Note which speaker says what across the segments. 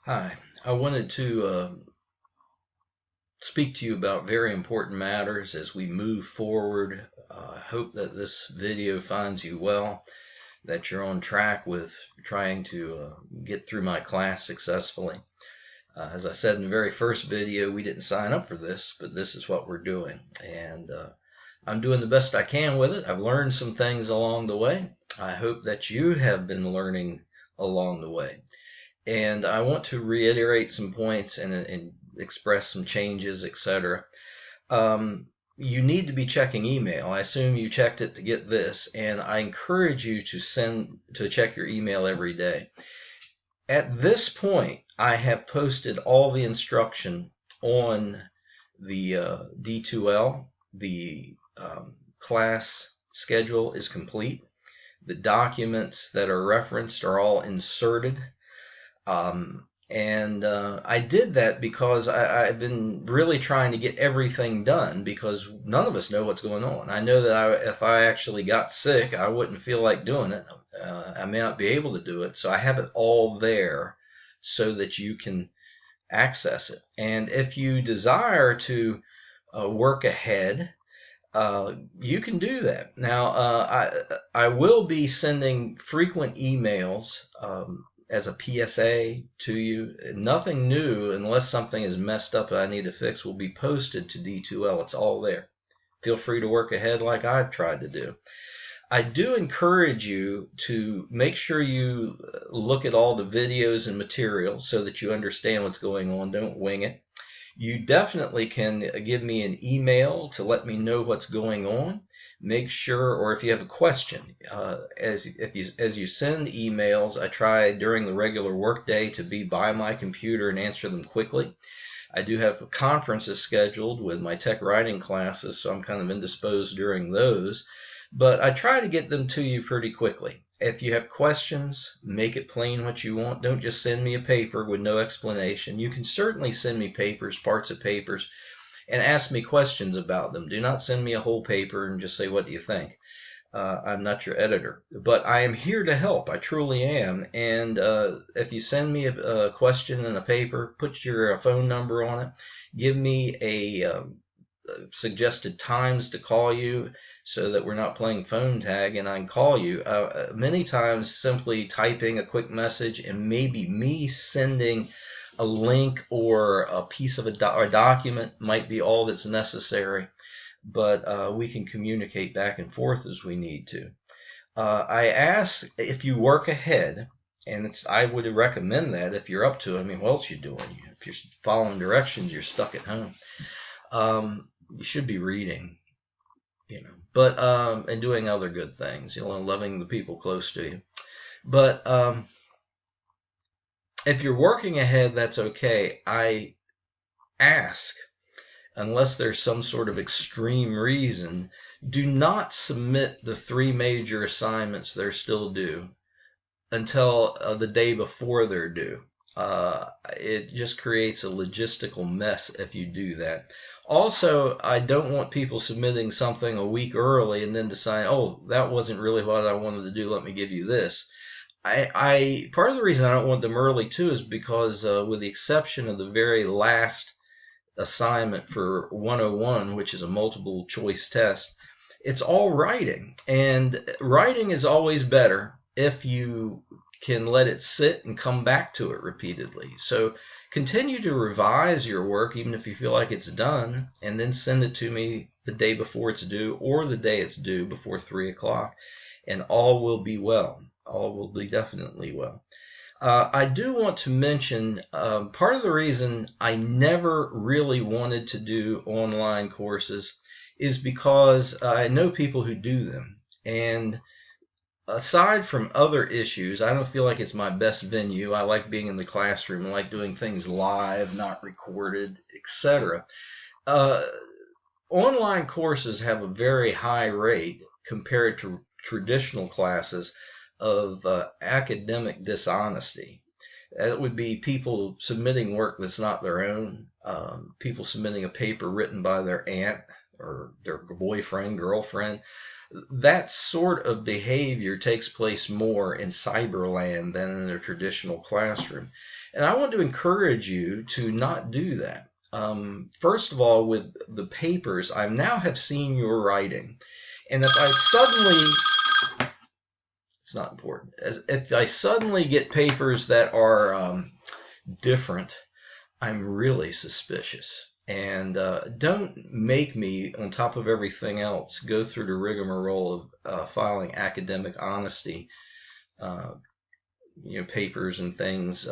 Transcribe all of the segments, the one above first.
Speaker 1: Hi, I wanted to speak to you about very important matters as we move forward. I hope that this video finds you well, that you're on track with trying to get through my class successfully. As I said in the very first video, we didn't sign up for this, but this is what we're doing. And I'm doing the best I can with it. I've learned some things along the way. I hope that you have been learning along the way. And I want to reiterate some points and express some changes, etc. You need to be checking email. I assume you checked it to get this, and I encourage you to check your email every day. At this point, I have posted all the instruction on the D2L. The class schedule is complete. The documents that are referenced are all inserted. I did that because I've been really trying to get everything done because none of us know what's going on. I know that if I actually got sick, I wouldn't feel like doing it. I may not be able to do it. So I have it all there so that you can access it. And if you desire to work ahead, you can do that. Now, I will be sending frequent emails as a PSA to you. Nothing new, unless something is messed up that I need to fix, will be posted to D2L. It's all there. Feel free to work ahead like I've tried to do. I do encourage you to make sure you look at all the videos and materials so that you understand what's going on. Don't wing it. You definitely can give me an email to let me know what's going on. Make sure, or if you have a question, as you send emails, I try during the regular workday to be by my computer and answer them quickly. I do have conferences scheduled with my tech writing classes, so I'm kind of indisposed during those. But I try to get them to you pretty quickly. If you have questions, make it plain what you want. Don't just send me a paper with no explanation. You can certainly send me papers, parts of papers, and ask me questions about them. Do not send me a whole paper and just say, what do you think? I'm not your editor. But I am here to help. I truly am. And if you send me a question in a paper, put your phone number on it. Give me a suggested times to call you so that we're not playing phone tag, and I can call you. Many times simply typing a quick message and maybe me sending a link or a piece of a document might be all that's necessary, but we can communicate back and forth as we need to. I ask if you work ahead, and I would recommend that if you're up to it. I mean, what else are you doing? If you're following directions, you're stuck at home. You should be reading, but and doing other good things, loving the people close to you. But if you're working ahead, that's okay. I ask, unless there's some sort of extreme reason, do not submit the 3 major assignments they're still due until the day before they're due. It just creates a logistical mess if you do that. Also, I don't want people submitting something a week early and then deciding, oh, that wasn't really what I wanted to do, let me give you this. Part of the reason I don't want them early too is because with the exception of the very last assignment for 101, which is a multiple choice test, it's all writing. And writing is always better if you can let it sit and come back to it repeatedly. So continue to revise your work even if you feel like it's done, and then send it to me the day before it's due or the day it's due before 3 o'clock, and all will be well. All will be definitely well. I do want to mention part of the reason I never really wanted to do online courses is because I know people who do them, and aside from other issues, I don't feel like it's my best venue. I like being in the classroom. I like doing things live, not recorded, etc. Online courses have a very high rate compared to traditional classes of academic dishonesty. That would be people submitting work that's not their own, people submitting a paper written by their aunt or their boyfriend, girlfriend, That sort of behavior takes place more in cyberland than in a traditional classroom. And I want to encourage you to not do that. First of all, with the papers, I now have seen your writing. And if I suddenly, it's not important, if I suddenly get papers that are different, I'm really suspicious. And don't make me, on top of everything else, go through the rigmarole of filing academic honesty, uh, papers and things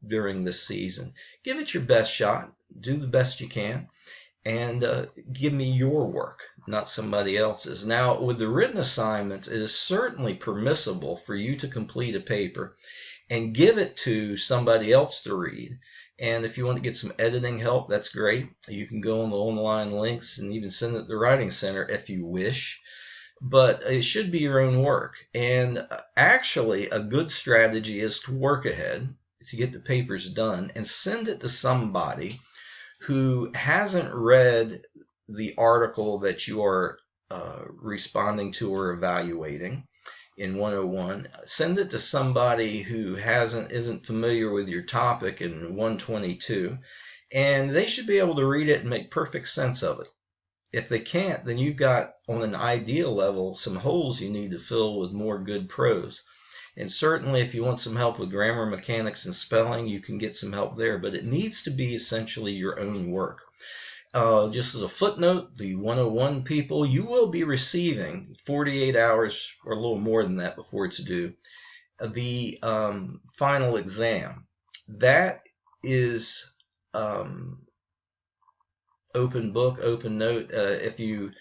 Speaker 1: during this season. Give it your best shot. Do the best you can, and give me your work, not somebody else's. Now, with the written assignments, it is certainly permissible for you to complete a paper and give it to somebody else to read. And if you want to get some editing help, that's great. You can go on the online links and even send it to the Writing Center if you wish. But it should be your own work. And actually, a good strategy is to work ahead, to get the papers done, and send it to somebody who hasn't read the article that you are responding to or evaluating in 101. Send it to somebody who isn't familiar with your topic in 122, and they should be able to read it and make perfect sense of it. If they can't, then you've got, on an idea level, some holes you need to fill with more good prose. And certainly if you want some help with grammar, mechanics, and spelling, you can get some help there, but it needs to be essentially your own work. Just as a footnote, the 101 people, you will be receiving 48 hours or a little more than that before it's due, the final exam. That is open book, open note. If you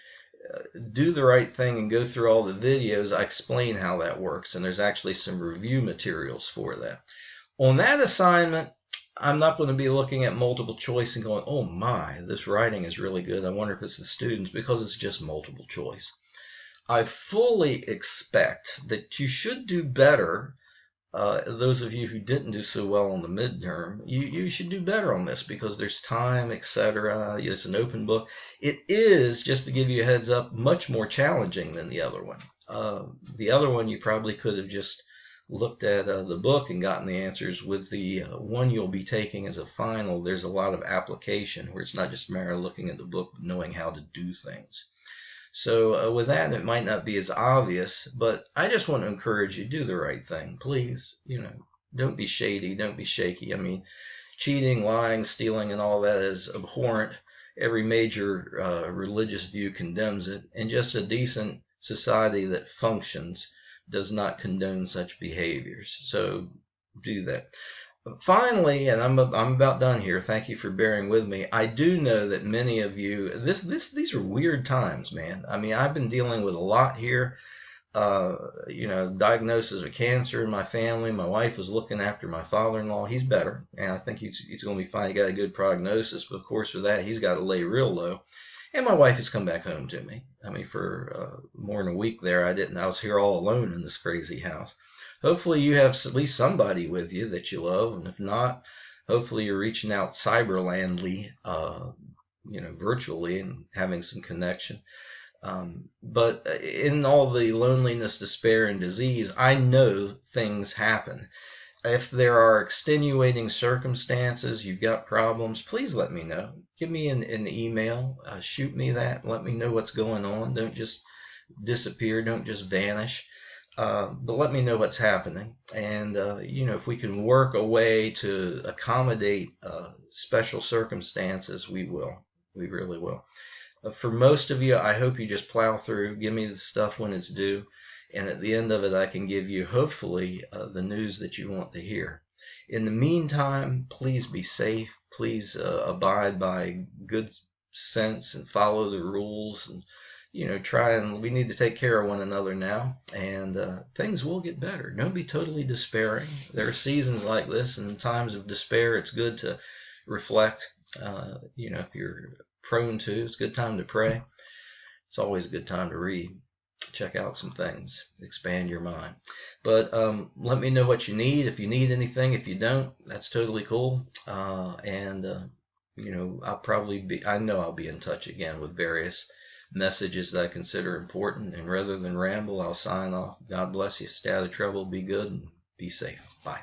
Speaker 1: do the right thing and go through all the videos, I explain how that works, and there's actually some review materials for that. On that assignment, I'm not going to be looking at multiple choice and going, oh my, this writing is really good. I wonder if it's the students, because it's just multiple choice. I fully expect that you should do better. Those of you who didn't do so well on the midterm, you should do better on this because there's time, etc. It's an open book. It is, just to give you a heads up, much more challenging than the other one. The other one you probably could have just looked at the book and gotten the answers. With the one you'll be taking as a final, there's a lot of application where it's not just a matter of looking at the book, but knowing how to do things. So with that, it might not be as obvious, but I just want to encourage you, do the right thing, please. Don't be shady, don't be shaky. I mean, cheating, lying, stealing, and all that is abhorrent. Every major religious view condemns it, and just a decent society that functions does not condone such behaviors. So do that. Finally, and I'm about done here. Thank you for bearing with me. I do know that many of you, these are weird times, man. I mean, I've been dealing with a lot here. Diagnosis of cancer in my family. My wife was looking after my father-in-law. He's better, and I think he's going to be fine. He got a good prognosis, but of course, for that, he's got to lay real low. And my wife has come back home to me. I mean, for more than a week there, I was here all alone in this crazy house. Hopefully you have at least somebody with you that you love, and if not, hopefully you're reaching out cyberlandly, virtually, and having some connection. But in all the loneliness, despair, and disease, I know things happen. If there are extenuating circumstances, you've got problems, please let me know. Give me an email, shoot me that, let me know what's going on. Don't just disappear, don't just vanish. But let me know what's happening. And, if we can work a way to accommodate special circumstances, we will. We really will. For most of you, I hope you just plow through, give me the stuff when it's due, and at the end of it, I can give you, hopefully, the news that you want to hear. In the meantime, please be safe. Please abide by good sense and follow the rules, and we need to take care of one another now, and things will get better. Don't be totally despairing. There are seasons like this, and in times of despair, it's good to reflect. If you're prone to, it's a good time to pray. It's always a good time to read. Check out some things, expand your mind. But let me know what you need. If you need anything, if you don't, that's totally cool. I know I'll be in touch again with various messages that I consider important. And rather than ramble, I'll sign off. God bless you. Stay out of trouble. Be good and be safe. Bye.